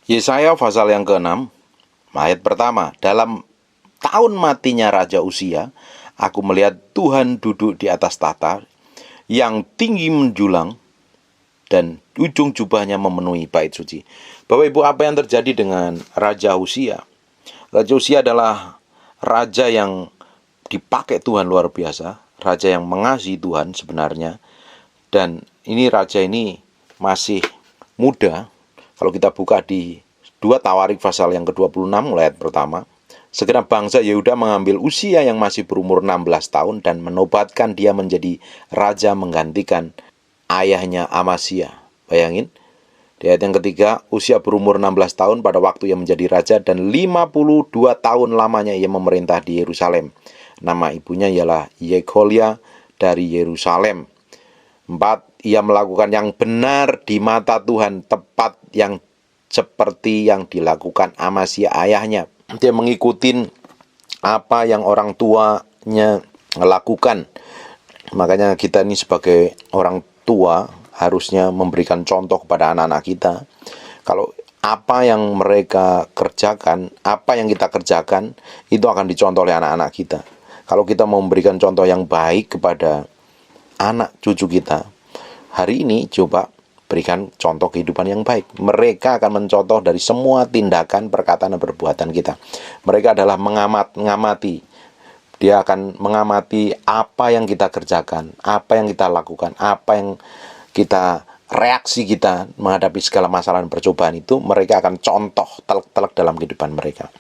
Yesaya pasal yang ke-6, ayat pertama. Dalam tahun matinya Raja Uzia, aku melihat Tuhan duduk di atas tahta yang tinggi menjulang, dan ujung jubahnya memenuhi bait suci. Bapak Ibu, apa yang terjadi dengan Raja Uzia? Raja Uzia adalah raja yang dipakai Tuhan luar biasa, raja yang mengasihi Tuhan sebenarnya. Dan ini raja ini masih muda. Kalau kita buka di 2 Tawarik pasal yang ke-26 mulai ayat pertama. Segenap bangsa Yehuda mengambil Uzia yang masih berumur 16 tahun dan menobatkan dia menjadi raja menggantikan ayahnya Amasya. Bayangin, di ayat yang ketiga, Uzia berumur 16 tahun pada waktu ia menjadi raja dan 52 tahun lamanya ia memerintah di Yerusalem. Nama ibunya ialah Yekholia dari Yerusalem. 4. Ia melakukan yang benar di mata Tuhan, tepat yang seperti yang dilakukan Amasya ayahnya. Dia mengikuti apa yang orang tuanya lakukan. Makanya kita ini sebagai orang tua harusnya memberikan contoh kepada anak-anak kita. Kalau apa yang mereka kerjakan, apa yang kita kerjakan, itu akan dicontoh oleh anak-anak kita. Kalau kita mau memberikan contoh yang baik kepada anak cucu kita, hari ini coba berikan contoh kehidupan yang baik. Mereka akan mencontoh dari semua tindakan, perkataan, dan perbuatan kita. Mereka adalah mengamati. Dia akan mengamati apa yang kita kerjakan, apa yang kita lakukan, apa yang kita reaksi kita menghadapi segala masalah dan percobaan itu. Mereka akan contoh telak-telak dalam kehidupan mereka.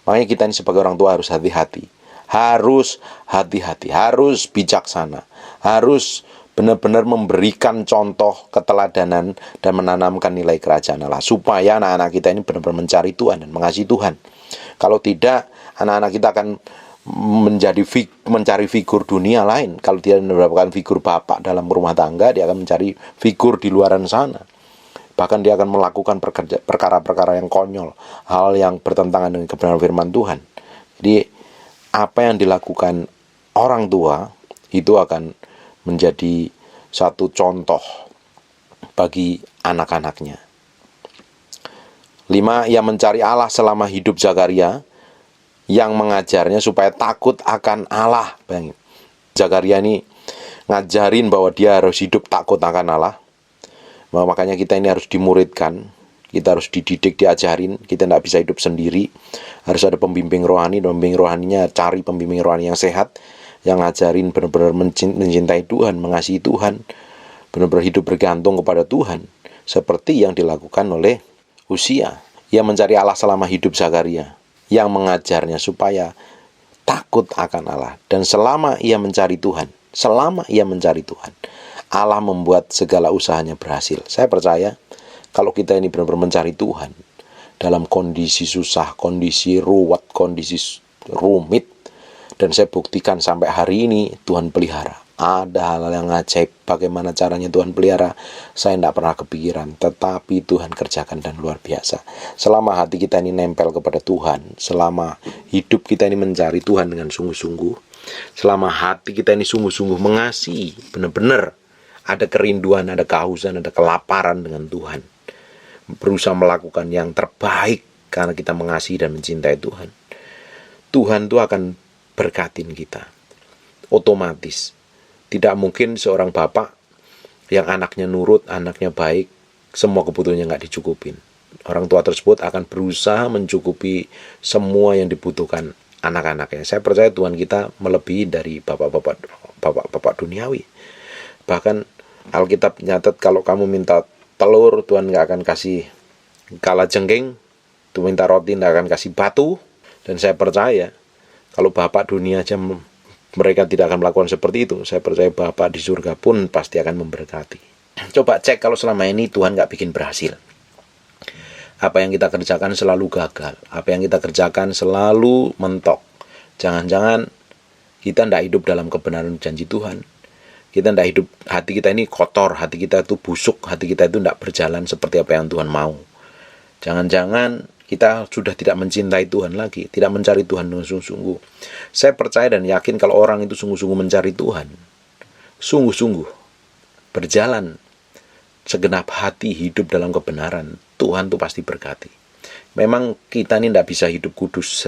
Makanya kita ini sebagai orang tua harus hati-hati. Harus hati-hati, harus bijaksana, harus benar-benar memberikan contoh keteladanan dan menanamkan nilai kerajaan Allah, supaya anak-anak kita ini benar-benar mencari Tuhan dan mengasihi Tuhan. Kalau tidak, anak-anak kita akan mencari figur dunia lain. Kalau dia mendapatkan figur bapak dalam rumah tangga, dia akan mencari figur di luaran sana. Bahkan dia akan melakukan perkara-perkara yang konyol, hal yang bertentangan dengan kebenaran firman Tuhan. Jadi apa yang dilakukan orang tua itu akan menjadi satu contoh bagi anak-anaknya. 5. Ia mencari Allah selama hidup Zakaria, yang mengajarnya supaya takut akan Allah. Bayangin, Zakaria ini ngajarin bahwa dia harus hidup takut akan Allah. Makanya kita ini harus dimuridkan, kita harus dididik, diajarin. Kita tidak bisa hidup sendiri, harus ada pembimbing rohani. Dan pembimbing rohaninya cari pembimbing rohani yang sehat, yang ngajarin benar-benar mencintai Tuhan, mengasihi Tuhan, benar-benar hidup bergantung kepada Tuhan, seperti yang dilakukan oleh Uzia. Ia mencari Allah selama hidup Zakaria, yang mengajarnya supaya takut akan Allah. Dan selama ia mencari Tuhan, Allah membuat segala usahanya berhasil. Saya percaya kalau kita ini benar-benar mencari Tuhan dalam kondisi susah, kondisi ruwet, kondisi rumit, dan saya buktikan sampai hari ini Tuhan pelihara. Ada hal-hal yang ajaib, bagaimana caranya Tuhan pelihara, saya tidak pernah kepikiran, tetapi Tuhan kerjakan dan luar biasa. Selama hati kita ini nempel kepada Tuhan, selama hidup kita ini mencari Tuhan dengan sungguh-sungguh, selama hati kita ini sungguh-sungguh mengasihi, benar-benar ada kerinduan, ada kehausan, ada kelaparan dengan Tuhan, berusaha melakukan yang terbaik karena kita mengasihi dan mencintai Tuhan, Tuhan itu akan berkatin kita otomatis. Tidak mungkin seorang bapak yang anaknya nurut, anaknya baik, semua kebutuhannya nggak dicukupin. Orang tua tersebut akan berusaha mencukupi semua yang dibutuhkan anak-anaknya. Saya percaya Tuhan kita melebihi dari bapak-bapak duniawi. Bahkan Alkitab nyatet kalau kamu minta telur, Tuhan nggak akan kasih kalajengking. Tuhan minta roti, nggak akan kasih batu. Dan saya percaya kalau bapak dunia aja mereka tidak akan melakukan seperti itu, saya percaya Bapa di surga pun pasti akan memberkati. Coba cek kalau selama ini Tuhan gak bikin berhasil. Apa yang kita kerjakan selalu gagal, apa yang kita kerjakan selalu mentok. Jangan-jangan kita tidak hidup dalam kebenaran janji Tuhan. Kita tidak hidup, hati kita ini kotor, hati kita itu busuk, hati kita itu tidak berjalan seperti apa yang Tuhan mau. Jangan-jangan kita sudah tidak mencintai Tuhan lagi, tidak mencari Tuhan dengan sungguh-sungguh. Saya percaya dan yakin kalau orang itu sungguh-sungguh mencari Tuhan, sungguh-sungguh berjalan segenap hati hidup dalam kebenaran, Tuhan itu pasti berkati. Memang kita ini tidak bisa hidup kudus,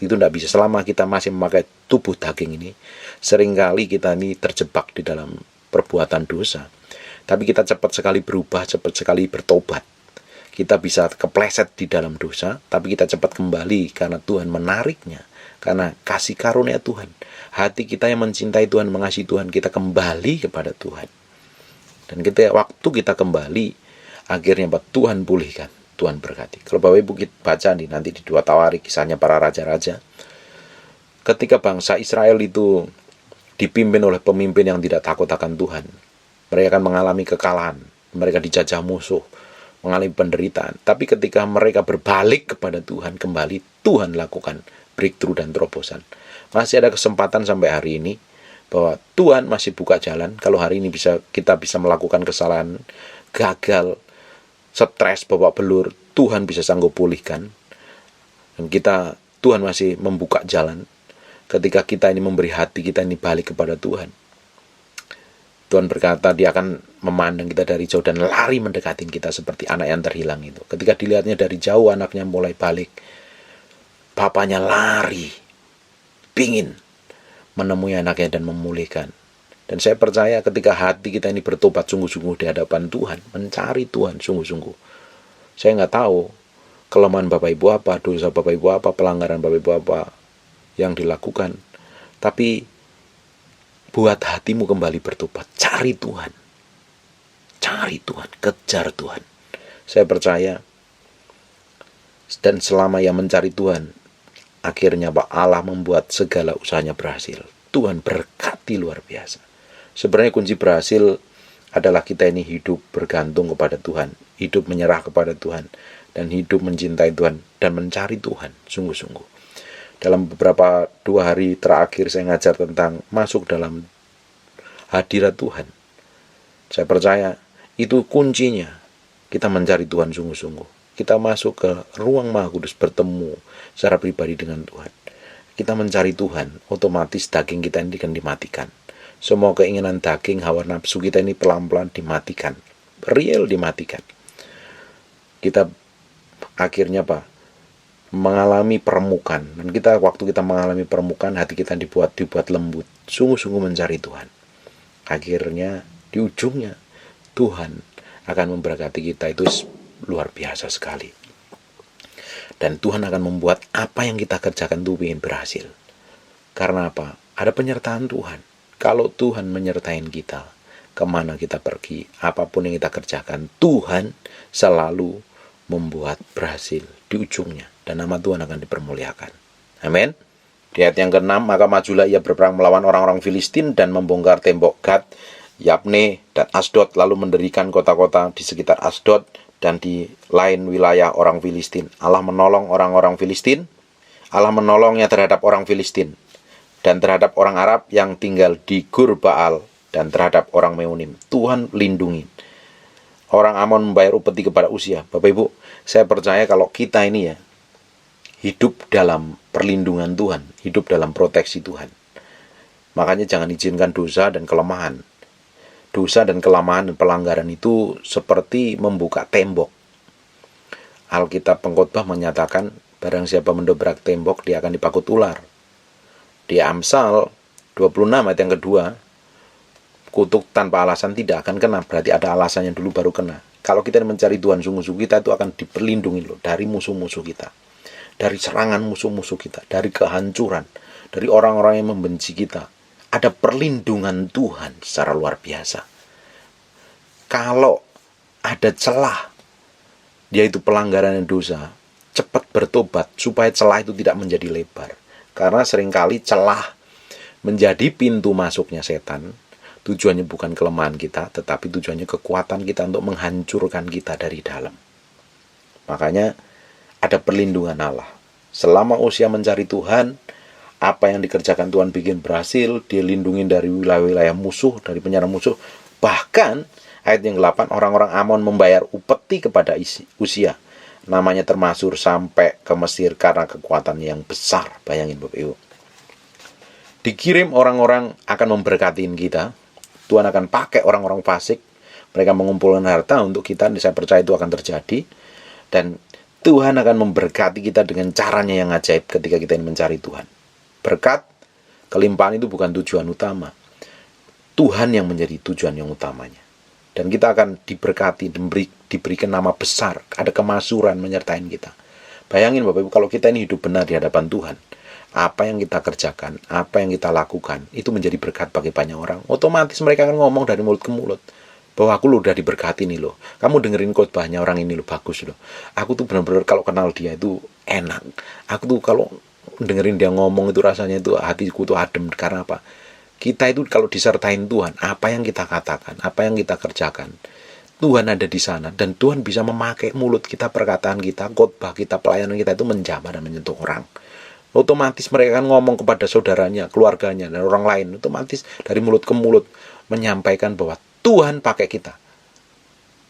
itu tidak bisa selama kita masih memakai tubuh daging ini. Seringkali kita ini terjebak di dalam perbuatan dosa. Tapi kita cepat sekali berubah, cepat sekali bertobat. Kita bisa kepleset di dalam dosa, tapi kita cepat kembali karena Tuhan menariknya. Karena kasih karunia Tuhan. Hati kita yang mencintai Tuhan, mengasihi Tuhan, kita kembali kepada Tuhan. Dan waktu kita kembali, akhirnya Tuhan pulihkan, Tuhan berkati. Kalau Bapak Ibu kita baca nanti di 2 Tawarik, kisahnya para raja-raja. Ketika bangsa Israel itu dipimpin oleh pemimpin yang tidak takut akan Tuhan, mereka akan mengalami kekalahan, mereka dijajah musuh, mengalami penderitaan. Tapi ketika mereka berbalik kepada Tuhan, kembali Tuhan lakukan breakthrough dan terobosan. Masih ada kesempatan sampai hari ini bahwa Tuhan masih buka jalan. Kalau hari ini kita bisa melakukan kesalahan, gagal, stres, babak belur, Tuhan bisa sanggup pulihkan. Dan Tuhan masih membuka jalan. Ketika kita ini memberi hati kita ini balik kepada Tuhan, Tuhan berkata Dia akan memandang kita dari jauh dan lari mendekatin kita seperti anak yang terhilang itu. Ketika dilihatnya dari jauh, anaknya mulai balik, bapaknya lari, pingin menemui anaknya dan memulihkan. Dan saya percaya ketika hati kita ini bertobat sungguh-sungguh di hadapan Tuhan, mencari Tuhan sungguh-sungguh. Saya nggak tahu kelemahan Bapak Ibu apa, dosa Bapak Ibu apa, pelanggaran Bapak Ibu apa yang dilakukan. Tapi buat hatimu kembali bertobat. Cari Tuhan. Cari Tuhan. Kejar Tuhan. Saya percaya. Dan selama ia mencari Tuhan, akhirnya Allah membuat segala usahanya berhasil. Tuhan berkati luar biasa. Sebenarnya kunci berhasil adalah kita ini hidup bergantung kepada Tuhan. Hidup menyerah kepada Tuhan. Dan hidup mencintai Tuhan. Dan mencari Tuhan. Sungguh-sungguh. Dalam beberapa 2 hari terakhir saya ngajar tentang masuk dalam hadirat Tuhan. Saya percaya itu kuncinya. Kita mencari Tuhan sungguh-sungguh. Kita masuk ke ruang Maha Kudus, bertemu secara pribadi dengan Tuhan. Kita mencari Tuhan, otomatis daging kita ini akan dimatikan. Semua keinginan daging, hawa nafsu kita ini pelan-pelan dimatikan. Real dimatikan. Kita akhirnya mengalami permukaan. Dan waktu kita mengalami permukaan, hati kita dibuat lembut. Sungguh-sungguh mencari Tuhan. Akhirnya di ujungnya Tuhan akan memberkati kita. Itu luar biasa sekali. Dan Tuhan akan membuat apa yang kita kerjakan itu ingin berhasil. Karena apa? Ada penyertaan Tuhan. Kalau Tuhan menyertai kita, kemana kita pergi, apapun yang kita kerjakan, Tuhan selalu membuat berhasil di ujungnya. Dan nama Tuhan akan dipermuliakan. Amin. Di ayat yang ke-6, maka majulah ia berperang melawan orang-orang Filistin dan membongkar tembok Gad, Yabne, dan Asdod, lalu mendirikan kota-kota di sekitar Asdod dan di lain wilayah orang Filistin. Allah menolong orang-orang Filistin. Allah menolongnya terhadap orang Filistin dan terhadap orang Arab yang tinggal di Gur Baal dan terhadap orang Meunim. Tuhan lindungi. Orang Amon membayar upeti kepada Uzia. Bapak Ibu, saya percaya kalau kita ini ya hidup dalam perlindungan Tuhan, hidup dalam proteksi Tuhan. Makanya jangan izinkan dosa dan kelemahan. Dosa dan kelemahan dan pelanggaran itu seperti membuka tembok. Alkitab Pengkhotbah menyatakan, barang siapa mendobrak tembok, dia akan dipakut ular. Di Amsal 26 ayat yang kedua, kutuk tanpa alasan tidak akan kena, berarti ada alasannya dulu baru kena. Kalau kita mencari Tuhan sungguh-sungguh, kita itu akan diperlindungi loh dari musuh-musuh kita. Dari serangan musuh-musuh kita, dari kehancuran, dari orang-orang yang membenci kita. Ada perlindungan Tuhan secara luar biasa. Kalau ada celah, yaitu pelanggaran dan dosa, cepat bertobat supaya celah itu tidak menjadi lebar. Karena seringkali celah menjadi pintu masuknya setan. Tujuannya bukan kelemahan kita, tetapi tujuannya kekuatan kita untuk menghancurkan kita dari dalam. Makanya ada perlindungan Allah. Selama usia mencari Tuhan, apa yang dikerjakan Tuhan bikin berhasil, dilindungi dari wilayah-wilayah musuh, dari penyerang musuh. Bahkan ayat yang 8, orang-orang Amon membayar upeti kepada Uzia. Namanya termasuk sampai ke Mesir karena kekuatan yang besar. Bayangin Bapak Ibu. Dikirim orang-orang akan memberkatiin kita. Tuhan akan pakai orang-orang fasik. Mereka mengumpulkan harta untuk kita. Saya percaya itu akan terjadi. Dan Tuhan akan memberkati kita dengan caranya yang ajaib ketika kita ingin mencari Tuhan. Berkat, kelimpahan itu bukan tujuan utama. Tuhan yang menjadi tujuan yang utamanya. Dan kita akan diberkati, diberikan nama besar, ada kemasuran menyertai kita. Bayangin Bapak Ibu, kalau kita ini hidup benar di hadapan Tuhan, apa yang kita kerjakan, apa yang kita lakukan, itu menjadi berkat bagi banyak orang. Otomatis mereka akan ngomong dari mulut ke mulut, bahwa aku udah diberkati nih loh. Kamu dengerin khotbahnya orang ini loh, bagus loh. Aku tuh benar-benar kalau kenal dia itu enak. Aku tuh kalau dengerin dia ngomong itu rasanya itu hatiku tuh adem. Karena apa? Kita itu kalau disertain Tuhan, apa yang kita katakan, apa yang kita kerjakan, Tuhan ada di sana. Dan Tuhan bisa memakai mulut kita, perkataan kita, khotbah kita, pelayanan kita itu menjamah dan menyentuh orang. Otomatis mereka akan ngomong kepada saudaranya, keluarganya, dan orang lain. Otomatis dari mulut ke mulut menyampaikan bahwa Tuhan pakai kita.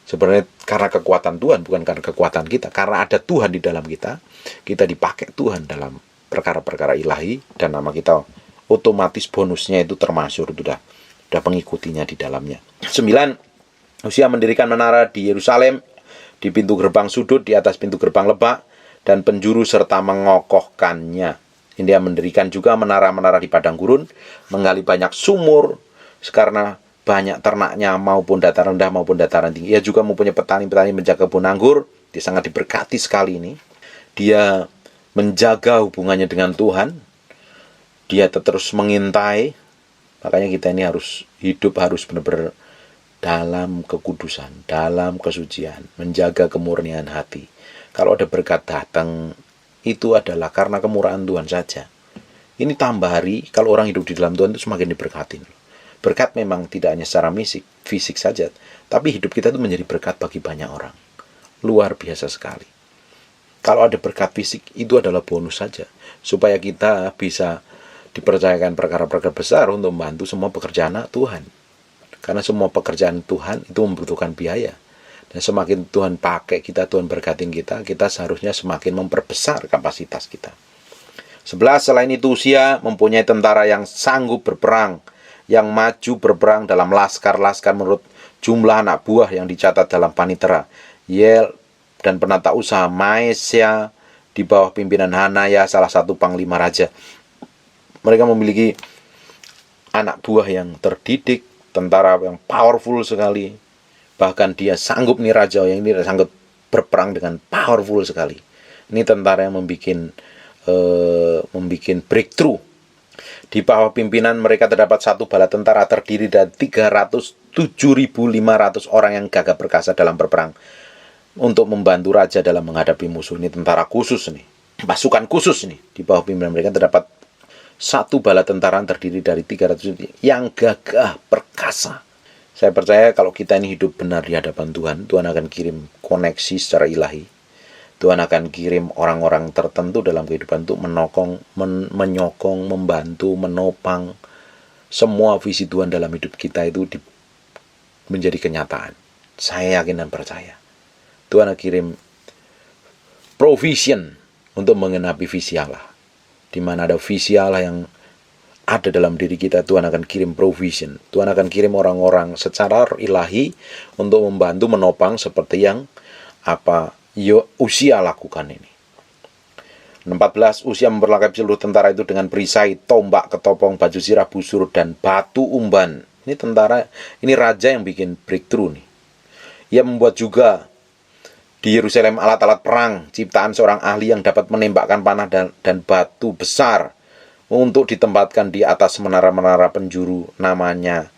Sebenarnya karena kekuatan Tuhan, bukan karena kekuatan kita. Karena ada Tuhan di dalam kita, kita dipakai Tuhan dalam perkara-perkara ilahi, dan nama kita otomatis bonusnya itu termasuk, itu udah pengikutinya di dalamnya. 9. Usia mendirikan menara di Yerusalem, di pintu gerbang sudut, di atas pintu gerbang lebak, dan penjuru serta mengokohkannya. Ini dia mendirikan juga menara-menara di padang gurun, menggali banyak sumur, karena banyak ternaknya maupun dataran rendah maupun dataran tinggi. Ia juga mempunyai petani-petani menjaga kebun anggur. Dia sangat diberkati sekali ini. Dia menjaga hubungannya dengan Tuhan. Dia terus mengintai. Makanya kita ini harus hidup, harus benar-benar dalam kekudusan, dalam kesucian, menjaga kemurnian hati. Kalau ada berkat datang, itu adalah karena kemurahan Tuhan saja. Ini tambah hari, kalau orang hidup di dalam Tuhan itu semakin diberkatin. Berkat memang tidak hanya secara fisik saja, tapi hidup kita itu menjadi berkat bagi banyak orang. Luar biasa sekali. Kalau ada berkat fisik, itu adalah bonus saja, supaya kita bisa dipercayakan perkara-perkara besar untuk membantu semua pekerjaan Tuhan. Karena semua pekerjaan Tuhan itu membutuhkan biaya. Dan semakin Tuhan pakai kita, Tuhan berkatin kita, kita seharusnya semakin memperbesar kapasitas kita. 11. Selain itu usia mempunyai tentara yang sanggup berperang, yang maju berperang dalam laskar-laskar menurut jumlah anak buah yang dicatat dalam panitera. Yel dan penata usaha Maesya di bawah pimpinan Hanaya, salah satu panglima raja. Mereka memiliki anak buah yang terdidik, tentara yang powerful sekali. Bahkan dia sanggup nih, raja yang ini sanggup berperang dengan powerful sekali. Ini tentara yang membuat breakthrough. Di bawah pimpinan mereka terdapat satu bala tentara terdiri dari 307.500 orang yang gagah perkasa dalam berperang untuk membantu raja dalam menghadapi musuh. Ini tentara khusus nih, pasukan khusus nih. Di bawah pimpinan mereka terdapat satu bala tentara terdiri dari 300 yang gagah perkasa. Saya percaya kalau kita ini hidup benar di hadapan Tuhan, Tuhan akan kirim koneksi secara ilahi. Tuhan akan kirim orang-orang tertentu dalam kehidupan untuk menyokong, membantu, menopang semua visi Tuhan dalam hidup kita itu menjadi kenyataan. Saya yakin dan percaya. Tuhan akan kirim provision untuk menggenapi visi Allah. Di mana ada visi Allah yang ada dalam diri kita, Tuhan akan kirim provision. Tuhan akan kirim orang-orang secara ilahi untuk membantu menopang seperti yang Usia lakukan ini. 14. Usia memperlengkapi seluruh tentara itu dengan perisai, tombak, ketopong, baju sirah, busur, dan batu umban. Ini tentara, ini raja yang bikin breakthrough nih. Ia membuat juga di Yerusalem alat-alat perang, ciptaan seorang ahli yang dapat menembakkan panah dan batu besar untuk ditempatkan di atas menara-menara penjuru. Namanya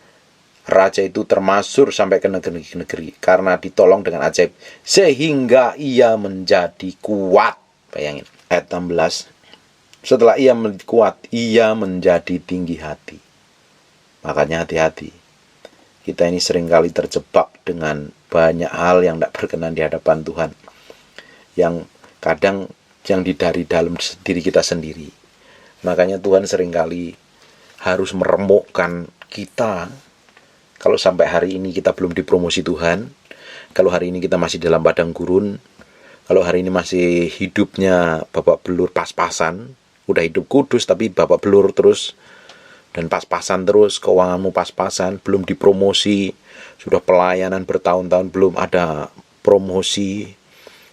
raja itu termasuk sampai ke negeri-negeri karena ditolong dengan ajaib sehingga ia menjadi kuat. Bayangin ayat 16. Setelah ia kuat, ia menjadi tinggi hati. Makanya hati-hati. Kita ini seringkali terjebak dengan banyak hal yang tidak berkenan di hadapan Tuhan, yang kadang yang dari dalam diri kita sendiri. Makanya Tuhan seringkali harus meremukkan kita. Kalau sampai hari ini kita belum dipromosi Tuhan, kalau hari ini kita masih dalam padang gurun, kalau hari ini masih hidupnya babak belur pas-pasan, udah hidup kudus tapi babak belur terus, dan pas-pasan terus, keuanganmu pas-pasan, belum dipromosi, sudah pelayanan bertahun-tahun belum ada promosi,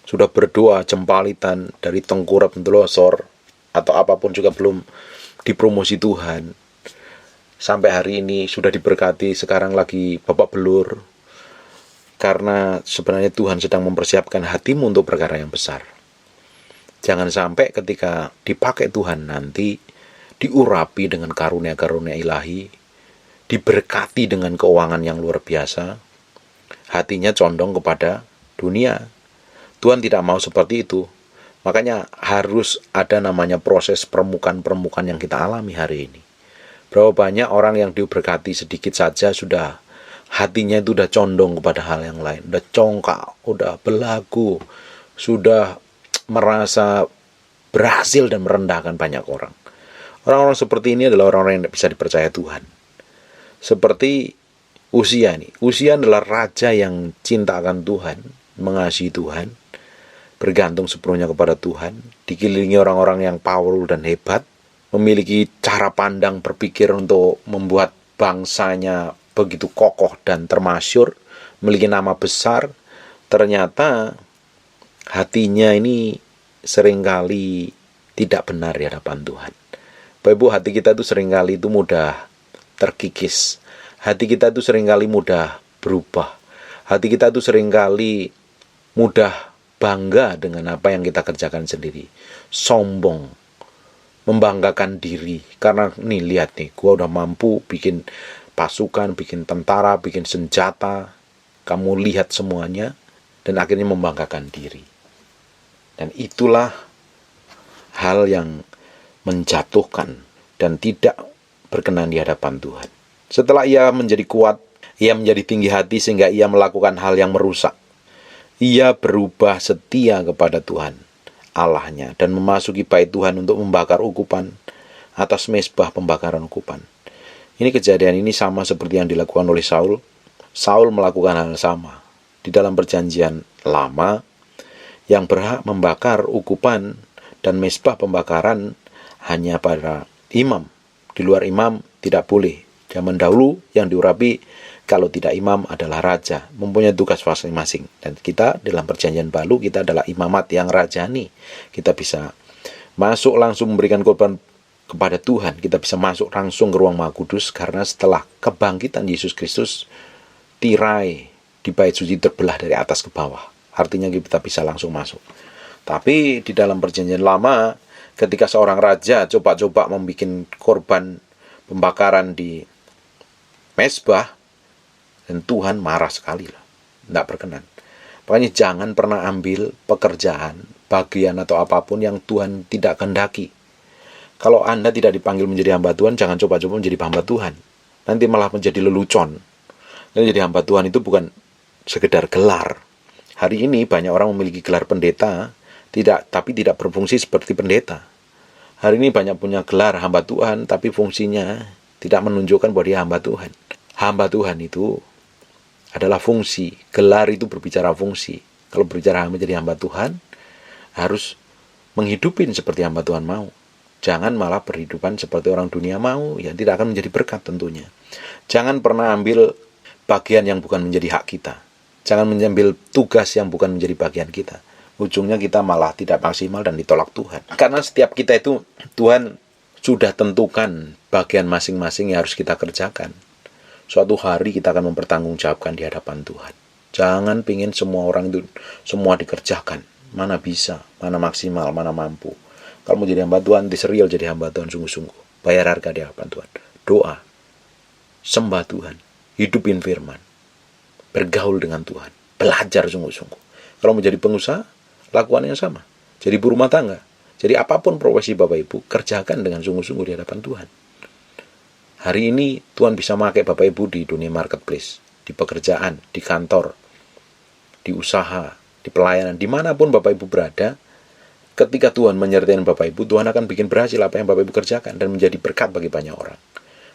sudah berdoa jempalitan dari tengkurap ntelosor atau apapun juga belum dipromosi Tuhan. Sampai hari ini sudah diberkati, sekarang lagi babak belur. Karena sebenarnya Tuhan sedang mempersiapkan hatimu untuk perkara yang besar. Jangan sampai ketika dipakai Tuhan nanti diurapi dengan karunia-karunia ilahi, diberkati dengan keuangan yang luar biasa, hatinya condong kepada dunia. Tuhan tidak mau seperti itu. Makanya harus ada namanya proses permukaan-permukaan yang kita alami hari ini. Berapa banyak orang yang diberkati sedikit saja sudah hatinya itu udah condong kepada hal yang lain, udah congkak, udah belagu, sudah merasa berhasil dan merendahkan banyak orang. Orang-orang seperti ini adalah orang-orang yang tidak bisa dipercaya Tuhan. Seperti Uzia ini. Uzia adalah raja yang cinta akan Tuhan, mengasihi Tuhan, bergantung sepenuhnya kepada Tuhan, dikelilingi orang-orang yang powerful dan hebat, memiliki cara pandang berpikir untuk membuat bangsanya begitu kokoh dan termasyur, memiliki nama besar. Ternyata hatinya ini seringkali tidak benar di hadapan Tuhan. Bapak Ibu, hati kita itu seringkali itu mudah terkikis. Hati kita itu seringkali mudah berubah. Hati kita itu seringkali mudah bangga dengan apa yang kita kerjakan sendiri. Sombong, membanggakan diri. Karena nih lihat nih, gua udah mampu bikin pasukan, bikin tentara, bikin senjata. Kamu lihat semuanya. Dan akhirnya membanggakan diri. Dan itulah hal yang menjatuhkan dan tidak berkenan di hadapan Tuhan. Setelah ia menjadi kuat, ia menjadi tinggi hati sehingga ia melakukan hal yang merusak. Ia berubah setia kepada Tuhan Allahnya dan memasuki bait Tuhan untuk membakar ukupan atas mezbah pembakaran ukupan. Ini kejadian ini sama seperti yang dilakukan oleh Saul. Saul melakukan hal sama. Di dalam perjanjian lama, yang berhak membakar ukupan dan mezbah pembakaran hanya para imam. Di luar imam tidak boleh. Zaman dahulu yang diurapi kalau tidak imam adalah raja, mempunyai tugas masing-masing. Dan kita dalam perjanjian baru kita adalah imamat yang rajani. Kita bisa masuk langsung memberikan korban kepada Tuhan. Kita bisa masuk langsung ke ruang Maha Kudus karena setelah kebangkitan Yesus Kristus, tirai di bait suci terbelah dari atas ke bawah. Artinya kita bisa langsung masuk. Tapi di dalam perjanjian lama, ketika seorang raja coba-coba membuat korban pembakaran di mezbah, dan Tuhan marah sekali lah, tidak berkenan. Makanya jangan pernah ambil pekerjaan, bagian atau apapun yang Tuhan tidak kehendaki. Kalau Anda tidak dipanggil menjadi hamba Tuhan, jangan coba-coba menjadi hamba Tuhan. Nanti malah menjadi lelucon. Dan jadi hamba Tuhan itu bukan sekedar gelar. Hari ini banyak orang memiliki gelar pendeta, tapi tidak berfungsi seperti pendeta. Hari ini banyak punya gelar hamba Tuhan, tapi fungsinya tidak menunjukkan bahwa dia hamba Tuhan. Hamba Tuhan itu adalah fungsi. Gelar itu berbicara fungsi. Kalau berbicara menjadi hamba Tuhan, harus menghidupin seperti hamba Tuhan mau. Jangan malah berhidupan seperti orang dunia mau, yang tidak akan menjadi berkat tentunya. Jangan pernah ambil bagian yang bukan menjadi hak kita. Jangan mengambil tugas yang bukan menjadi bagian kita. Ujungnya kita malah tidak maksimal dan ditolak Tuhan. Karena setiap kita itu, Tuhan sudah tentukan bagian masing-masing yang harus kita kerjakan. Suatu hari kita akan mempertanggungjawabkan di hadapan Tuhan. Jangan pingin semua orang itu semua dikerjakan. Mana bisa, mana maksimal, mana mampu. Kalau mau jadi hamba Tuhan, diserial jadi hamba Tuhan sungguh-sungguh. Bayar harga di hadapan Tuhan. Doa, sembah Tuhan, hidupin firman, bergaul dengan Tuhan, belajar sungguh-sungguh. Kalau mau jadi pengusaha, lakukan yang sama. Jadi ibu rumah tangga, jadi apapun profesi Bapak Ibu, kerjakan dengan sungguh-sungguh di hadapan Tuhan. Hari ini Tuhan bisa memakai Bapak Ibu di dunia marketplace, di pekerjaan, di kantor, di usaha, di pelayanan, dimanapun Bapak Ibu berada. Ketika Tuhan menyertai Bapak Ibu, Tuhan akan bikin berhasil apa yang Bapak Ibu kerjakan dan menjadi berkat bagi banyak orang.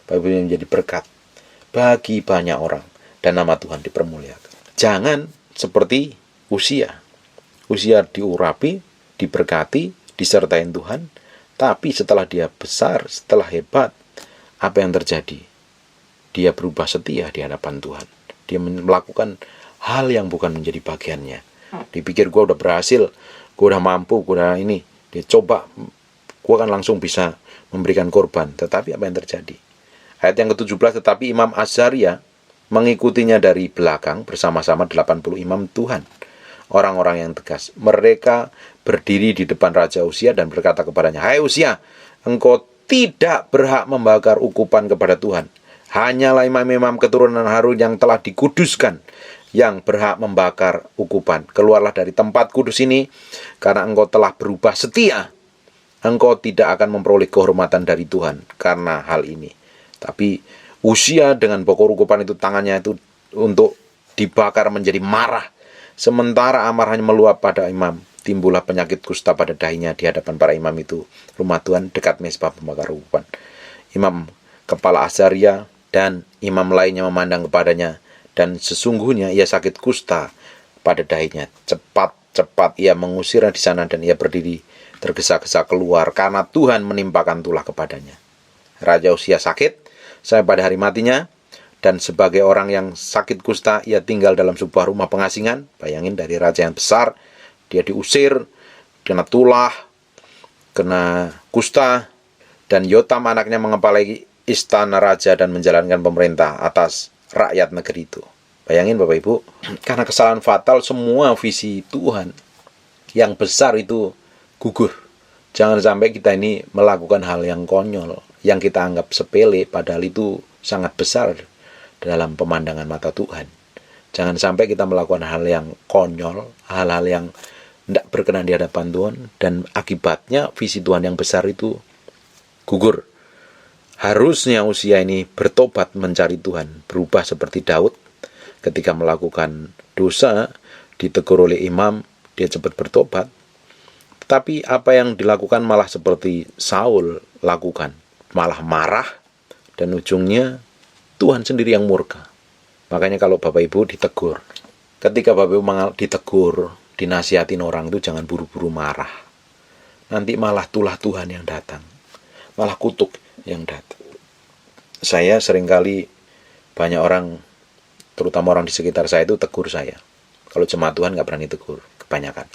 Bapak Ibu menjadi berkat bagi banyak orang dan nama Tuhan dipermuliakan. Jangan seperti Uzia. Uzia diurapi, diberkati, disertai Tuhan, tapi setelah dia besar, setelah hebat, apa yang terjadi? Dia berubah setia di hadapan Tuhan. Dia melakukan hal yang bukan menjadi bagiannya. Dipikir gue udah berhasil, gue udah mampu, gue udah ini. Dia coba, gue kan langsung bisa memberikan korban. Tetapi apa yang terjadi? Ayat yang ke-17, tetapi Imam Azaria mengikutinya dari belakang bersama-sama 80 imam Tuhan, orang-orang yang tegas. Mereka berdiri di depan Raja Uzia dan berkata kepadanya, "Hai Uzia, engkau tidak berhak membakar ukupan kepada Tuhan. Hanyalah imam-imam keturunan Harun yang telah dikuduskan yang berhak membakar ukupan. Keluarlah dari tempat kudus ini, karena engkau telah berubah setia. Engkau tidak akan memperoleh kehormatan dari Tuhan karena hal ini." Tapi Uzia dengan bokor ukupan itu, tangannya itu untuk dibakar menjadi marah. Sementara amarahnya meluap pada imam, timbullah penyakit kusta pada dahinya di hadapan para imam itu. Rumah Tuhan dekat mezbah pembakar ukupan. Imam kepala Azaria dan imam lainnya memandang kepadanya, dan sesungguhnya ia sakit kusta pada dahinya. Cepat-cepat ia mengusirnya di sana, dan ia berdiri tergesa-gesa keluar karena Tuhan menimpakan tulah kepadanya. Raja Uzia sakit sampai pada hari matinya, dan sebagai orang yang sakit kusta, ia tinggal dalam sebuah rumah pengasingan. Bayangin, dari raja yang besar, dia diusir, kena tulah, kena kusta, dan Yotam anaknya mengepalai istana raja dan menjalankan pemerintah atas rakyat negeri itu. Bayangin Bapak Ibu, karena kesalahan fatal, semua visi Tuhan yang besar itu gugur. Jangan sampai kita ini melakukan hal yang konyol, yang kita anggap sepele, padahal itu sangat besar dalam pemandangan mata Tuhan. Jangan sampai kita melakukan hal yang konyol, hal-hal yang tidak berkenan di hadapan Tuhan, dan akibatnya visi Tuhan yang besar itu gugur. Harusnya Uzia ini bertobat mencari Tuhan, berubah seperti Daud. Ketika melakukan dosa, ditegur oleh imam, dia cepat bertobat. Tapi apa yang dilakukan malah seperti Saul lakukan, malah marah, dan ujungnya Tuhan sendiri yang murka. Makanya kalau Bapak Ibu ditegur, ketika Bapak Ibu ditegur, dinasihatin orang itu jangan buru-buru marah. Nanti malah tulah Tuhan yang datang, malah kutuk yang datang. Saya seringkali, banyak orang, terutama orang di sekitar saya itu tegur saya. Kalau jemaat Tuhan gak berani tegur, kebanyakan.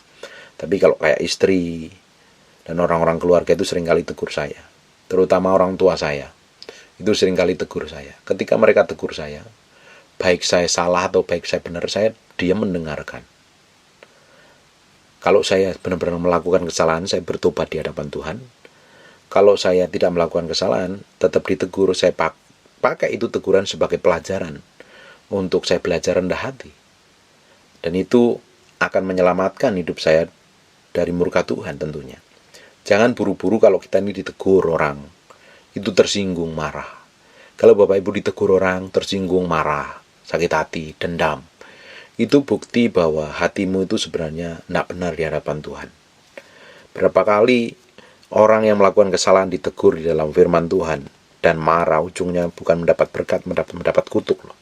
Tapi kalau kayak istri dan orang-orang keluarga itu seringkali tegur saya. Terutama orang tua saya, itu seringkali tegur saya. Ketika mereka tegur saya, baik saya salah atau baik saya benar, saya diam mendengarkan. Kalau saya benar-benar melakukan kesalahan, saya bertobat di hadapan Tuhan. Kalau saya tidak melakukan kesalahan, tetap ditegur, saya pakai itu teguran sebagai pelajaran untuk saya belajar rendah hati. Dan itu akan menyelamatkan hidup saya dari murka Tuhan tentunya. Jangan buru-buru kalau kita ini ditegur orang, itu tersinggung, marah. Kalau Bapak Ibu ditegur orang, tersinggung, marah, sakit hati, dendam, itu bukti bahwa hatimu itu sebenarnya tidak benar di hadapan Tuhan. Berapa kali orang yang melakukan kesalahan ditegur di dalam firman Tuhan dan marah, ujungnya bukan mendapat berkat, mendapat kutuk loh.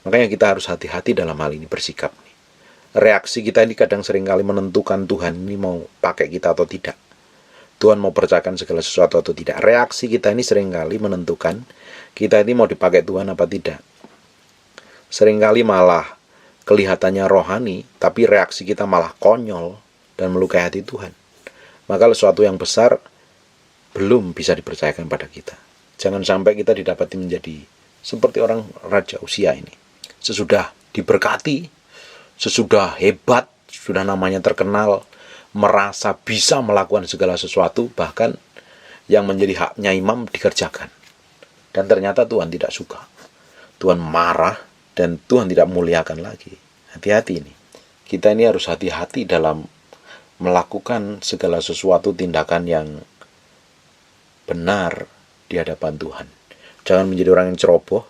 Makanya kita harus hati-hati dalam hal ini, bersikap. Reaksi kita ini kadang seringkali menentukan Tuhan ini mau pakai kita atau tidak. Tuhan mau percayakan segala sesuatu atau tidak. Reaksi kita ini seringkali menentukan kita ini mau dipakai Tuhan apa tidak. Seringkali malah kelihatannya rohani, tapi reaksi kita malah konyol dan melukai hati Tuhan. Maka sesuatu yang besar belum bisa dipercayakan pada kita. Jangan sampai kita didapati menjadi seperti orang Raja Uzia ini. Sesudah diberkati, sesudah hebat, sudah namanya terkenal, merasa bisa melakukan segala sesuatu, bahkan yang menjadi haknya imam dikerjakan. Dan ternyata Tuhan tidak suka. Tuhan marah dan Tuhan tidak muliakan lagi. Hati-hati ini. Kita ini harus hati-hati dalam melakukan segala sesuatu tindakan yang benar di hadapan Tuhan. Jangan menjadi orang yang ceroboh,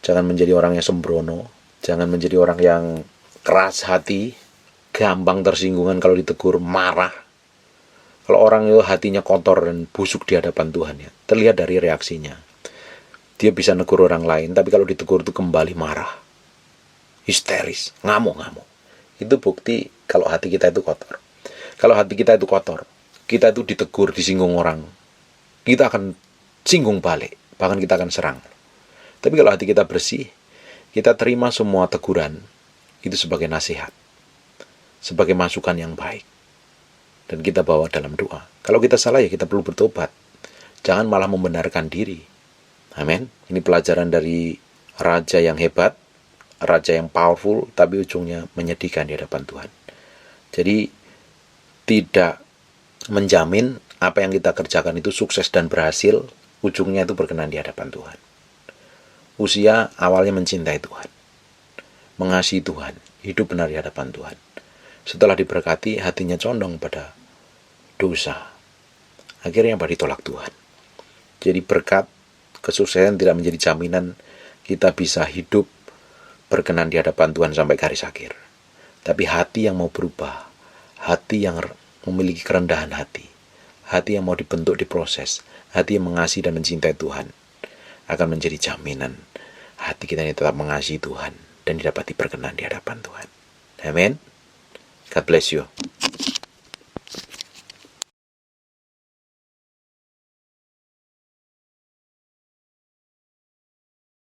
jangan menjadi orang yang sembrono, jangan menjadi orang yang keras hati, gampang tersinggungan kalau ditegur, marah. Kalau orang itu hatinya kotor dan busuk di hadapan Tuhan, ya, terlihat dari reaksinya. Dia bisa negur orang lain, tapi kalau ditegur itu kembali marah, histeris, ngamuk-ngamuk. Itu bukti kalau hati kita itu kotor. Kalau hati kita itu kotor, kita itu ditegur, disinggung orang, kita akan singgung balik, bahkan kita akan serang. Tapi kalau hati kita bersih, kita terima semua teguran itu sebagai nasihat. sebagai masukan yang baik. Dan kita bawa dalam doa. Kalau kita salah ya kita perlu bertobat. Jangan malah membenarkan diri. Amin. Ini pelajaran dari raja yang hebat, raja yang powerful, tapi ujungnya menyedihkan di hadapan Tuhan. Jadi tidak menjamin apa yang kita kerjakan itu sukses dan berhasil, ujungnya itu berkenan di hadapan Tuhan. Uzia awalnya mencintai Tuhan, mengasihi Tuhan, hidup benar di hadapan Tuhan. Setelah diberkati, hatinya condong pada dosa. Akhirnya ditolak Tuhan. Jadi berkat, kesuksesan tidak menjadi jaminan kita bisa hidup berkenan di hadapan Tuhan sampai garis akhir. Tapi hati yang mau berubah, hati yang memiliki kerendahan hati yang mau dibentuk, diproses, hati yang mengasihi dan mencintai Tuhan, akan menjadi jaminan hati kita ini tetap mengasihi Tuhan dan didapati berkenan di hadapan Tuhan. Amin. God bless you.